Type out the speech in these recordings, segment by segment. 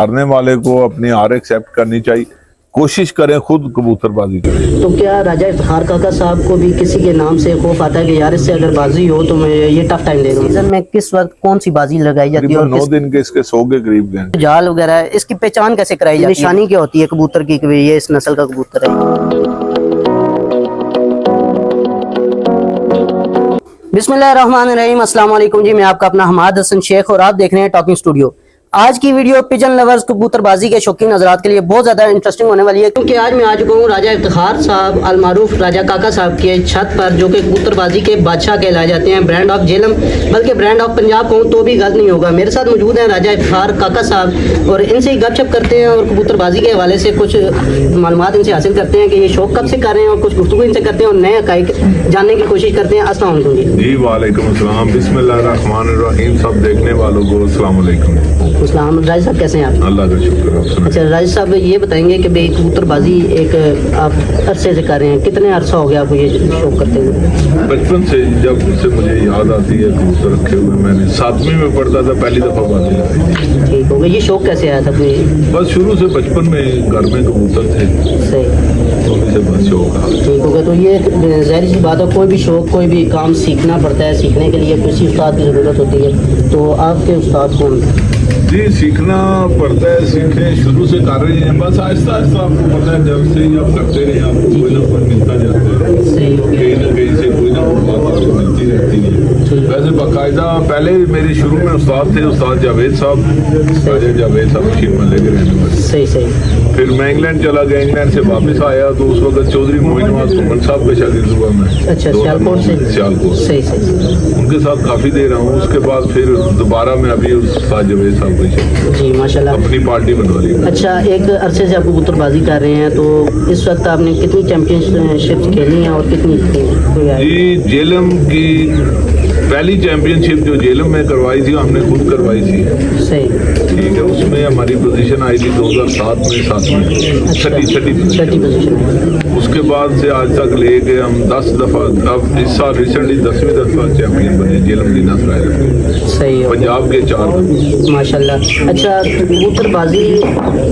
हारने वाले को अपनी हार एक्सेप्ट करनी चाहिए, कोशिश करें खुद कबूतरबाजी करें। तो क्या राजा इफ्तिखार काका साहब को भी किसी के नाम से खौफ आता है कि यार इससे अगर बाजी हो तो मैं ये टफ टाइम दे दूँ? सीजन में किस वक्त कौन सी बाजी लगाई जाती है और 9 दिन के इसके 100 के करीब गए। जाल वगैरह है, इसकी पहचान कैसे कराई जाती है? निशानी क्या होती है कबूतर की कि ये इस नस्ल का कबूतर है? बिस्मिल्लाहिर्रहमानिर्रहीम, अस्सलाम वालेकुम जी। मैं आपका अपना हमाद हसन शेख और आप देख रहे हैं टॉकिंग स्टूडियो। आज की वीडियो पिजन लवर्स कबूतरबाजी के शौकीन हजरात के लिए बहुत ज़्यादा इंटरेस्टिंग होने वाली है, क्योंकि आज मैं आ चुका हूँ राजा इफ्तिखार साहब अलमारूफ राजा काका साहब के छत पर, जो कि कबूतरबाजी के बादशाह कहलाए जाते हैं। ब्रांड ऑफ झेलम बल्कि ब्रांड ऑफ पंजाब कहूँ तो भी गलत नहीं होगा। मेरे साथ मौजूद हैं राजा इफ्तिखार काका साहब और इनसे ही गपशप करते हैं और कबूतरबाजी के हवाले से कुछ मालूमात इनसे हासिल करते हैं कि ये शौक कब से कर रहे हैं और कुछ गुफ्तगू इनसे करते हैं और नए हक़ाइक़ जानने की कोशिश करते हैं। अस्सलाम वालेकुम जी। वालेकुम अस्सलाम, बिस्मिल्लाहिर्रहमानिर्रहीम। सब देखने वालों को अस्सलाम वालेकुम। अस्सलाम। राजा साहब कैसे हैं आप? अल्लाह का शुक्र है। अच्छा राजा साहब, ये बताएंगे कि भाई कबूतरबाजी एक आप अरसे से कर रहे हैं, कितने अरसा हो गया आपको ये शौक करते हुए? बचपन से, जब से मुझे याद आती है कबूतर रखे हुए, मैंने 7वीं में पढ़ता था, पहली दफ़ा बाजी लगाई। ठीक हो गया। ये शौक कैसे आया था कोई? बस शुरू से बचपन में घर में कबूतर थे, सही, तो उन्हीं से बस शौक आ गया। ठीक हो गया। तो ये ज़ाहिर सी बात है, कोई भी शौक कोई भी काम सीखना पड़ता है, सीखने के लिए किसी उस्ताद की ज़रूरत होती है। तो आपके उस्ताद कौन? जी, सीखना पड़ता है, सीखें, शुरू से कर रहे हैं, बस आहिस्ता आहिस्ता आपको पता है, जब से आप करते रहे आपको कोई ना कोई मिलता जाता है, सही हो गया। कहीं ना कहीं से कोई ना कोई बात आपको मिलती रहती है। वैसे बाकायदा पहले मेरे शुरू में उस्ताद थे, उस्ताद जावेद साहब, राजा जावेद साहब मशीन महल्ले के रहने वाले। सही सही। फिर मैं इंग्लैंड चला गया, इंग्लैंड से वापस आया तो उस वक्त चौधरी मोइन नवाज घुमन साहब का शागिर्द हुआ मैं। अच्छा, सियालकोट से? सियालकोट। सही सही। उनके साथ काफ़ी देर रहा हूँ। उसके बाद फिर दोबारा मैं अभी उस्ताद जावेद साहब को जी माशाल्लाह अपनी पार्टी बनवा ली। अच्छा, एक अरसे से आप कबूतरबाजी कर रहे हैं, तो इस वक्त आपने कितनी चैंपियनशिप खेली हैं और कितनी जी, झेलम की पहली चैंपियनशिप जो झेलम में करवाई थी, हमने खुद करवाई थी। सही, ठीक है। उसमें हमारी पोजीशन आई थी 2007 में, 7वीं, छठी पोजीशन। उसके बाद से आज तक लेके हम 10 दफ़ा, अब इस साल रिसेंटली 10वीं दफ़ा चैंपियन बने झेलम दीना सराय। सही हो, पंजाब के 4 माशाल्लाह। अच्छा, कबूतरबाजी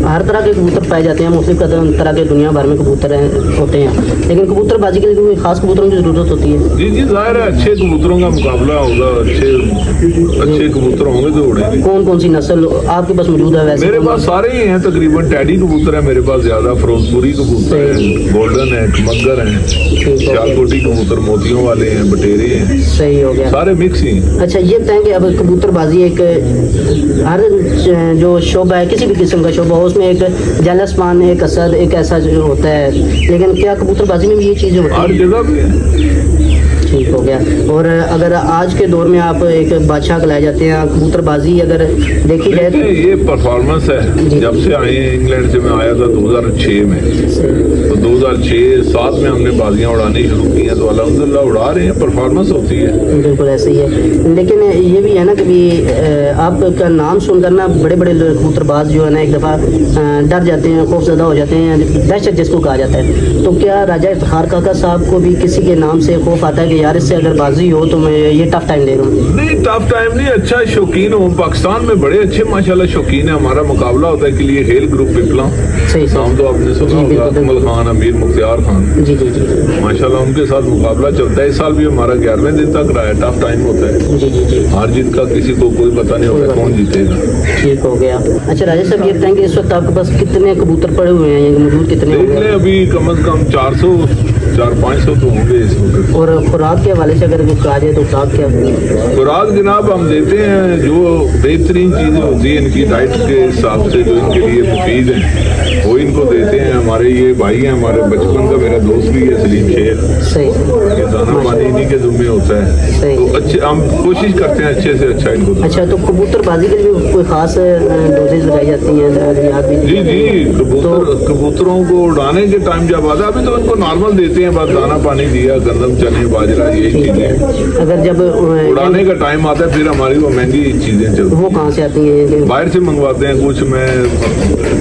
हर तरह के कबूतर पाए जाते हैं, मुख्तलिफ तरह के दुनिया भर में कबूतर होते हैं, लेकिन कबूतरबाजी के लिए कोई खास कबूतरों की ज़रूरत होती है? जी जी, जाहिर है, अच्छे कबूतरों का मुकाबला होगा, अच्छे कबूतर होंगे तो उड़ेंगे। कौन कौन सी नस्ल आपके पास मौजूद है? वैसे मेरे पास सारे ही हैं तकरीबन। टैडी कबूतर है मेरे पास ज़्यादा, फिरोजपुरी कबूतर है, गोल्डन है, मगर हैं, सियालकोटी कबूतर मोतियों वाले हैं, बटेरे हैं। सही हो गया, सारे मिक्स ही हैं। अच्छा, ये बताएंगे अब कबूतरबाजी एक हर जो शोबा है, किसी भी किस्म का शोबा हो, उसमें एक जलसमान, एक असद, एक ऐसा जो होता है, लेकिन क्या कबूतरबाजी में भी ये चीज़ें होती हैं? हर जगह पे है। ठीक हो गया। और अगर आज के दौर में आप एक बादशाह कहलाए जाते हैं, कबूतरबाजी अगर देखी जाए तो ये परफॉर्मेंस है। जब से आए हैं इंग्लैंड से, मैं आया था 2006 में, तो 2006-7 में हमने बाजियाँ उड़ानी शुरू की हैं, तो अल्हम्दुलिल्लाह उड़ा रहे हैं, परफॉर्मेंस होती है। बिल्कुल ऐसे ही है, लेकिन ये भी है ना कि आपका नाम सुनकर ना बड़े बड़े कबूतरबाज जो है ना एक दफ़ा डर जाते हैं, खौफजदा हो जाते हैं, दहशत जिसको कहा जाता है। तो क्या राजा इफ्तिखार काका साहब को भी किसी के नाम से खौफ आता है कि यार इससे अगर बाजी हो तो मैं ये टफ टाइम दे दूँ? नहीं, टफ टाइम नहीं, अच्छा शौकीन हूँ। पाकिस्तान में बड़े अच्छे माशाल्लाह शौकीन है। हमारा मुकाबला होता है के लिए हेल ग्रुप पिपला, सही नाम तो आपने सुना होगा, अकमल खान, अमीर मुख्तियार खान, जी जी जी माशाल्लाह उनके साथ मुकाबला चलता है। इस साल भी हमारा 11वें दिन तक रहा है। टफ टाइम होता है, जी जी जी। हार जीत का किसी को कोई पता नहीं होता कौन जीतेगा। ठीक हो गया। अच्छा राजा साहब, ये बताएंगे इस वक्त आपके पास कितने कबूतर पड़े हुए हैं, ये मौजूद कितने होंगे? अभी कम से कम 400-500 तो होंगे इस वक्त। और खुराक के हवाले से अगर कहा जाए तो खुराक क्या? खुराक जनाब हम देते हैं जो बेहतरीन चीज़ें होती है इनकी डाइट के हिसाब से, जो इनके लिए मुफीद है, वो इनको देते हैं। हमारे ये भाई हैं, हमारे बचपन का मेरा दोस्त भी है सलीम शेख, सही, ये दाना पानी इन्हीं के ज़िम्मे होता है। सही। तो अच्छे हम कोशिश करते हैं अच्छे से अच्छा इनको। अच्छा, तो कबूतरबाजी के लिए कोई खास डोजेज लगाई जाती हैं? जी जी, कबूतरों को उड़ाने के टाइम जब आता है, अभी तो इनको नॉर्मल देते हैं, बस दाना पानी दिया, गंदम चने बाजरा यही चीजें। अगर जब उड़ाने का टाइम आता है फिर हमारी वो महंगी चीजें चलती वो कहाँ से आती हैं? बाहर से मंगवाते हैं, कुछ मैं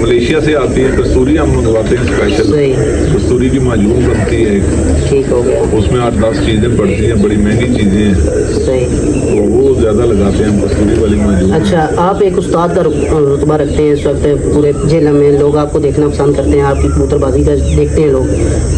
मलेशिया से आती है, कस्तूरी हम मंगवाते हैं स्पेशल। सही, कस्तूरी की माजून बनती है एक, ठीक हो गया, उसमें 8-10 चीजें पड़ती हैं, बड़ी महंगी चीजें हैं, सही। तो वो ज्यादा लगाते हैं हम कस्तूरी वाली माजून। अच्छा, आप एक उस्ताद का रुतबा रखते हैं इस वक्त पूरे जिले में, लोग आपको देखना पसंद करते हैं, आपकी कबूतरबाजी का देखते हैं लोग,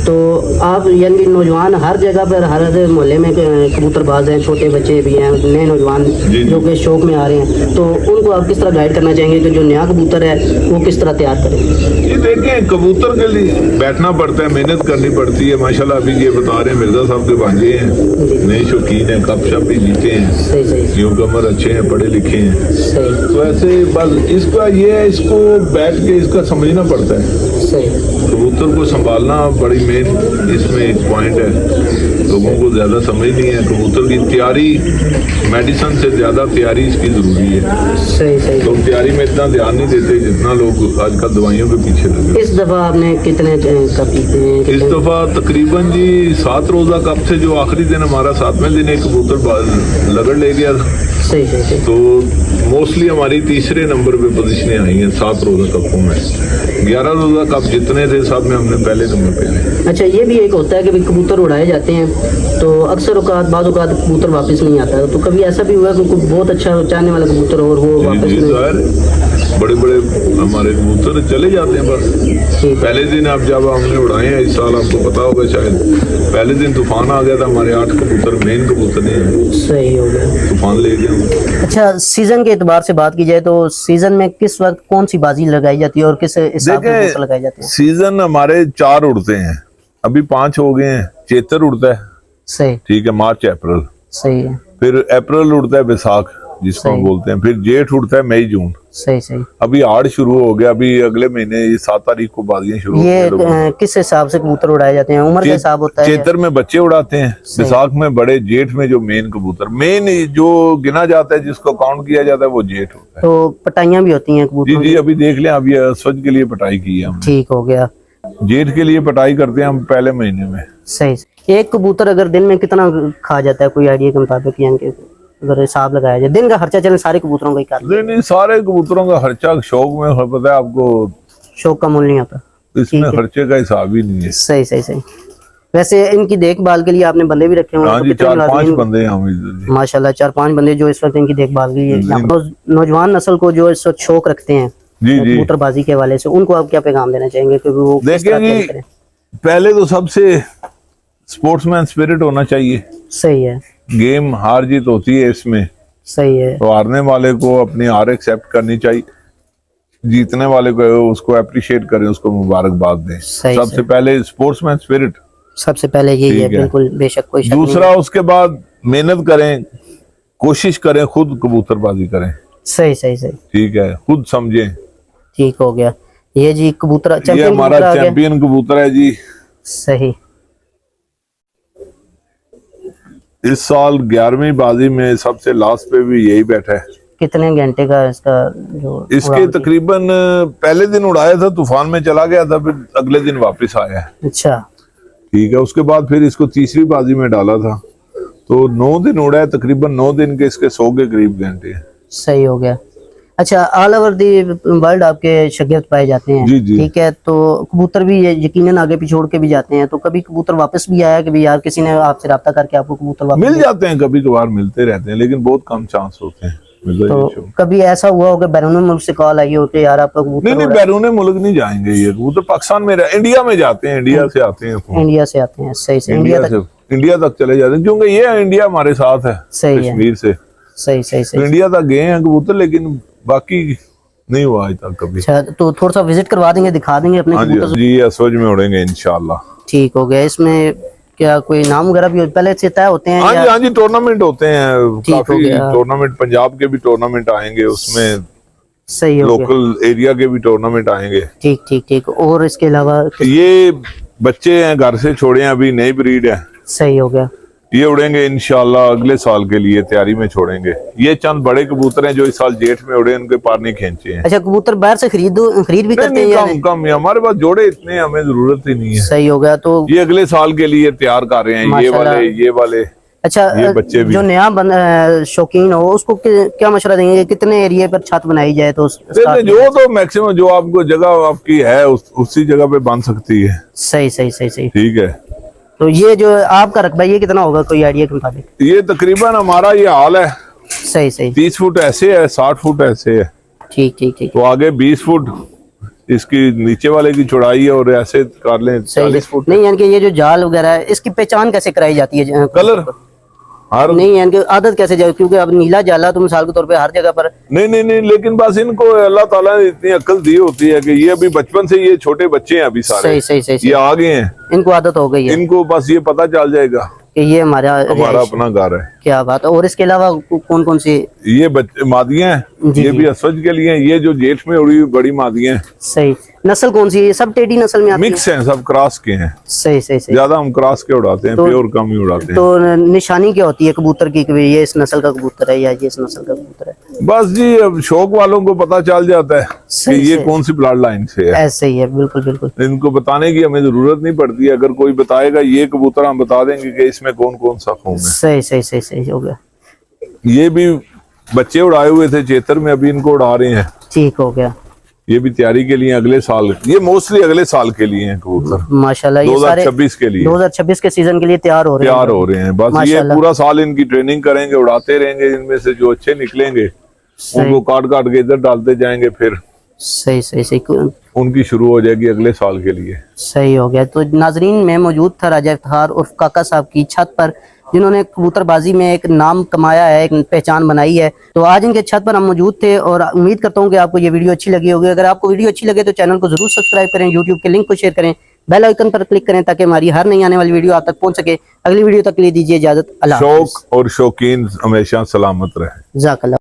तो आप यानी नौजवान हर जगह पर, हर मोहल्ले में कबूतरबाज हैं, छोटे बच्चे भी हैं, नए नौजवान जो कि शौक में आ रहे हैं, तो उनको आप किस तरह गाइड करना चाहेंगे कि जो नया कबूतर है वो किस तरह तैयार करें? ये देखें, कबूतर के लिए बैठना पड़ता है, मेहनत करनी पड़ती है। माशाल्लाह अभी ये बता रहे हैं मिर्जा साहब के भांजे हैं, नए शौकीन हैं, कप शप भी जीते हैं, सही सही न्यू कमर अच्छे हैं, पढ़े लिखे हैं, सही तो ऐसे बस इसका ये है, इसको बैठ के इसका समझना पड़ता है। सही। कबूतर को संभालना बड़ी मेन इसमें एक पॉइंट है, लोगों को ज़्यादा समझ नहीं है। कबूतर की तैयारी मेडिसिन से ज़्यादा तैयारी इसकी ज़रूरी है। सही सही। लोग तैयारी में इतना ध्यान नहीं देते जितना लोग आजकल दवाइयों के पीछे लगे। इस दफ़ा आपने कितने कप जीते हैं? इस दफ़ा तकरीबन जी 7 रोज़ा कप से जो आखिरी दिन हमारा 7वें दिन एक कबूतर लगड़ ले गया था, सही सही सही। तो मोस्टली हमारी तीसरे नंबर पे पोजीशनें आई हैं 7 रोज़ा कपों में। 11 रोज़ा कप जितने थे सब में हमने पहले नंबर पे आए। अच्छा, ये भी एक होता है कि भाई कबूतर उड़ाए जाते हैं तो अक्सर औकात बाज़ औकात कबूतर वापस नहीं आता, तो कभी ऐसा भी हुआ कि कोई बहुत अच्छा चाहने वाला कबूतर हो और वो वापस जी नहीं? ज़ाहिर, बड़े बड़े हमारे कबूतर चले जाते हैं बस। ठीक। पहले दिन अब जब हमने उड़ाए हैं इस साल, आपको पता होगा शायद, पहले दिन तूफान आ गया था, हमारे 8 कबूतर मेन कबूतर नहीं, सही हो गया। तूफान ले गया। अच्छा, सीजन के एतबार से बात की जाए तो सीजन में किस वक्त कौन सी बाजी लगाई जाती है और किस हिसाब से कबूतर लगाई जाती है? सीजन हमारे 4 उड़ते हैं, अभी 5 हो गए हैं। चेतर उड़ता है, सही, ठीक है, मार्च अप्रैल, सही है, फिर अप्रैल उड़ता है बैसाख जिसको हम बोलते हैं, फिर जेठ उड़ता है मई जून, सही सही। अभी आड़ शुरू हो गया, अभी अगले महीने ये 7 तारीख को बाजियां शुरू ये होंगी। किस हिसाब से कबूतर उड़ाए जाते हैं? उम्र का हिसाब होता है? चेतर में बच्चे उड़ाते हैं, बैसाख में बड़े, जेठ में जो मेन कबूतर मेन जो गिना जाता है जिसको काउंट किया जाता है वो जेठ होता है। तो पटाइयां भी होती हैं जी कबूतरों जी, की? अभी देख लें, अभी स्वज के लिए पटाई की है हमने। ठीक हो गया। जेठ के लिए पटाई करते हैं हम पहले महीने में। सही। एक कबूतर अगर दिन में कितना खा जाता है, कोई आइडिया के मुताबिक, यानी कि अगर हिसाब लगाया जाए दिन का खर्चा, चले सारे कबूतरों का ही कर लें। नहीं, सारे कबूतरों का खर्चा शौक में पता है आपको, शौक का मूल्य नहीं होता इसमें खर्चे का हिसाब ही नहीं है। सही सही सही। वैसे इनकी देखभाल के लिए आपने बंदे भी रखे हुए हाँ हैं? जी, तो कितने 4-5 मुलाजिम? बंदे हैं हम इधर जी। माशाल्लाह 4-5 बंदे जो इस वक्त इनकी देखभाल के लिए। नौजवान नस्ल को जो इस वक्त शौक रखते हैं जी जी, कबूतरबाजी के हवाले से, उनको आप क्या पैगाम देना चाहेंगे कि वो किस तरह देखें तैयारी जी, करें? पहले तो सबसे स्पोर्ट्समैन स्पिरिट होना चाहिए। सही है, गेम हार जीत होती है इसमें, सही है, तो हारने वाले को अपनी हार एक्सेप्ट करनी चाहिए, जीतने वाले को उसको अप्रिशिएट करें, उसको मुबारकबाद दें। सही, सबसे पहले स्पोर्ट्समैन स्पिरिट, सबसे पहले यही है, ठीक है। बिल्कुल बेशक कोई शक नहीं। दूसरा उसके बाद मेहनत करें, कोशिश करें, खुद कबूतरबाजी करें, सही सही सही, ठीक है, खुद समझें। ठीक हो गया। ये जी कबूतर ये चैंपियन हमारा कबूतर आ गया। चैंपियन कबूतर है जी। सही। इस साल 11वीं बाजी में सबसे लास्ट पे भी यही बैठा है। कितने घंटे का इसका जो इसके उड़ान थी? तकरीबन पहले दिन उड़ाया था, तूफान में चला गया था, फिर अगले दिन वापस आया है, अच्छा, ठीक है। उसके बाद फिर इसको तीसरी बाजी में डाला था, तो 9 दिन उड़ा है, तकरीबन 9 दिन के इसके 100 के करीब घंटे हैं। सही हो गया। अच्छा, ऑल ओवर दी वर्ल्ड आपके शागिर्द पाए जाते हैं, जी, जी। ठीक है, तो कबूतर भी ये यकीनन आगे पीछे छोड़ के भी जाते हैं, तो कभी कबूतर वापस भी आया कि भी यार किसी ने आपसे राब्ता करके आपको कबूतर वापस मिल जाते हैं, कभी कभार मिलते रहते हैं, लेकिन बहुत कम चांस होते हैं। तो कभी ऐसा हुआ हो कि बैरून मुल्क से कॉल आई हो कि यार आपका कबूतर नहीं, बैरून मुल्क नहीं जाएंगे ये कबूतर, पाकिस्तान में इंडिया में जाते हैं, इंडिया से आते हैं फोन। इंडिया से आते हैं? सही से इंडिया तक चले जाते हैं, क्योंकि ये इंडिया हमारे साथ है, सही है, कश्मीर से सही सही तो सही। इंडिया तक गए हैं कबूतर, लेकिन बाकी नहीं हुआ आज तक कभी। अच्छा, तो थोड़ा सा विजिट करवा देंगे, दिखा देंगे अपने हाँ जी कबूतर? जी, असवज में उड़ेंगे इंशाल्लाह। ठीक हो गया। इसमें क्या कोई नाम वगैरह भी पहले से तय होते हैं? हाँ जी, या हाँ जी, टूर्नामेंट होते हैं, ठीक हो काफी गया। टूर्नामेंट, पंजाब के भी टूर्नामेंट आएंगे, उसमें सही हो गया। लोकल एरिया के भी टूर्नामेंट आएंगे। ठीक ठीक ठीक। और इसके अलावा ये बच्चे हैं, घर से छोड़े हैं, अभी नई ब्रीड है, सही हो गया। ये उड़ेंगे इंशाल्लाह अगले साल के लिए तैयारी में छोड़ेंगे। ये चंद बड़े कबूतर हैं जो इस साल जेठ में उड़े, उनके पर नहीं खींचे हैं। अच्छा, कबूतर बाहर से खरीद भी करते हैं या कम कम है, हमारे पास जोड़े इतने, हमें जरूरत ही नहीं है। सही हो गया। तो ये अगले साल के लिए तैयार कर रहे हैं, ये वाले। अच्छा, ये बच्चे भी जो नया शौकीन हो उसको क्या मशवरा देंगे कि कितने एरिया पर छत बनाई जाए? तो जो तो मैक्सिमम जो आपको जगह आपकी है उसी जगह पे बन सकती है। सही सही सही सही। ठीक है। तो ये जो आपका रकबा ये कितना होगा कोई आइडिया के मुताबिक? ये तकरीबन हमारा ये हाल है, सही सही। 30 फुट ऐसे है, 60 फुट ऐसे है। ठीक ठीक ठीक। तो आगे 20 फुट इसकी नीचे वाले की चौड़ाई है, और ऐसे कर लें 40 फुट। नहीं यानी कि ये जो जाल वगैरह है इसकी पहचान कैसे कराई जाती है? कलर हर नहीं यानी कि आदत कैसे जाए, क्योंकि अब नीला जाला तो मिसाल के तौर पे हर जगह पर। नहीं, लेकिन बस इनको अल्लाह ताला ने इतनी अक्ल दी होती है कि ये अभी बचपन से, ये छोटे बच्चे हैं अभी सारे, सही सही सही, ये आ गए हैं, इनको आदत हो गई है, इनको बस ये पता चल जाएगा कि ये हमारा अपना घर है। क्या बात है। और इसके अलावा कौन कौन सी? ये मादियां हैं, ये भी असवज के लिए हैं। ये जो जेठ में उड़ी हुई बड़ी मादियां हैं। सही। नस्ल कौन सी है? सब टेडी नस्ल में आती है? मिक्स हैं, सब क्रॉस के हैं। सही सही सही। ज्यादा हम क्रॉस के उड़ाते हैं, प्योर कम ही उड़ाते हैं। तो निशानी क्या होती है कबूतर की कि ये इस नस्ल का कबूतर है या ये इस नस्ल का कबूतर है? बस जी अब शौक वालों को पता चल जाता है कि ये कौन सी ब्लड लाइन से है। ऐसे ही है, बिल्कुल बिल्कुल। इनको बताने की हमें जरूरत नहीं पड़ती। अगर कोई बताएगा ये कबूतर, हम बता देंगे कि इसमें कौन कौन सा खून है। सही सही सही सही हो गया। ये भी बच्चे उड़ाए हुए थे चेतर में, अभी इनको उड़ा रहे हैं। ठीक हो गया। ये भी तैयारी के लिए अगले साल, ये मोस्टली अगले साल के लिए हैं कबूतर, माशाल्लाह। ये सारे 2026 के लिए, 2026 के सीजन के लिए तैयार हो रहे हैं। बस ये पूरा साल इनकी ट्रेनिंग करेंगे, उड़ाते रहेंगे। इनमें से जो अच्छे निकलेंगे उनको काट काट के इधर डालते जाएंगे, फिर सही सही सही उनकी शुरू हो जाएगी अगले साल के लिए। सही हो गया। तो नाजरीन, मैं मौजूद था राजा इफ्तिखार उर्फ काका साहब की छत पर, जिन्होंने कबूतरबाजी में एक नाम कमाया है, एक पहचान बनाई है। तो आज इनके छत पर हम मौजूद थे और उम्मीद करता हूँ कि आपको ये वीडियो अच्छी लगी होगी। अगर आपको वीडियो अच्छी लगे तो चैनल को जरूर सब्सक्राइब करें, यूट्यूब के लिंक को शेयर करें, बेल आइकन पर क्लिक करें ताकि हमारी हर नई आने वाली वीडियो आप तक पहुंच सके। अगली वीडियो तक ले दीजिए इजाजत। अल्लाह हाफ़िज़। शौक और शौकीन हमेशा सलामत रहे। जज़ाकल्लाह।